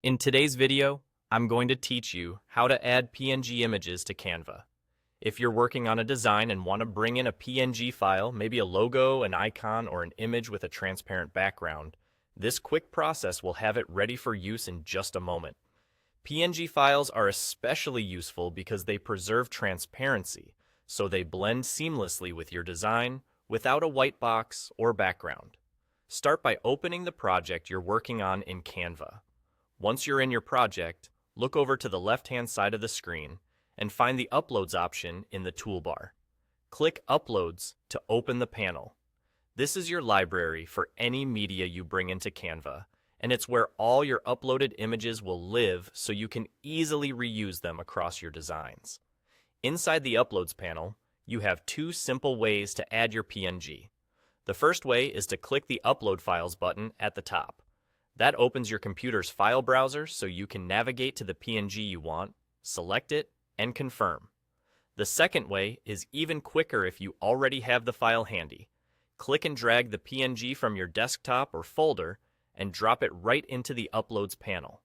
In today's video, I'm going to teach you how to add PNG images to Canva. If you're working on a design and want to bring in a PNG file, maybe a logo, an icon, or an image with a transparent background, this quick process will have it ready for use in just a moment. PNG files are especially useful because they preserve transparency, so they blend seamlessly with your design without a white box or background. Start by opening the project you're working on in Canva. Once you're in your project, look over to the left-hand side of the screen and find the Uploads option in the toolbar. Click Uploads to open the panel. This is your library for any media you bring into Canva, and it's where all your uploaded images will live so you can easily reuse them across your designs. Inside the Uploads panel, you have two simple ways to add your PNG. The first way is to click the Upload Files button at the top. That opens your computer's file browser so you can navigate to the PNG you want, select it, and confirm. The second way is even quicker if you already have the file handy. Click and drag the PNG from your desktop or folder and drop it right into the Uploads panel.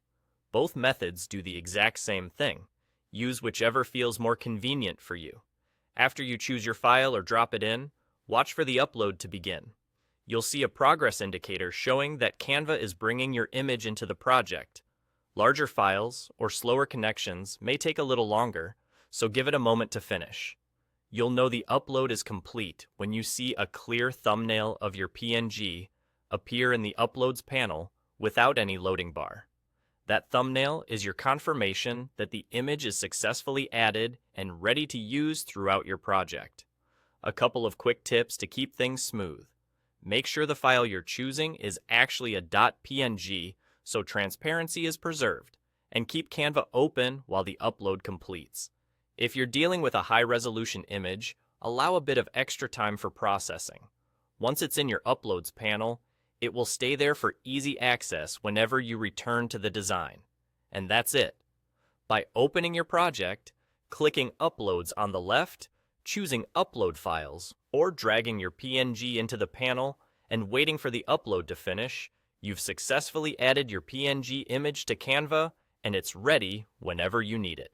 Both methods do the exact same thing. Use whichever feels more convenient for you. After you choose your file or drop it in, watch for the upload to begin. You'll see a progress indicator showing that Canva is bringing your image into the project. Larger files or slower connections may take a little longer, so give it a moment to finish. You'll know the upload is complete when you see a clear thumbnail of your PNG appear in the Uploads panel without any loading bar. That thumbnail is your confirmation that the image is successfully added and ready to use throughout your project. A couple of quick tips to keep things smooth. Make sure the file you're choosing is actually a .png so transparency is preserved, and keep Canva open while the upload completes. If you're dealing with a high-resolution image, allow a bit of extra time for processing. Once it's in your Uploads panel, it will stay there for easy access whenever you return to the design. And that's it. By opening your project, clicking Uploads on the left, choosing Upload Files, or dragging your PNG into the panel and waiting for the upload to finish, you've successfully added your PNG image to Canva, and it's ready whenever you need it.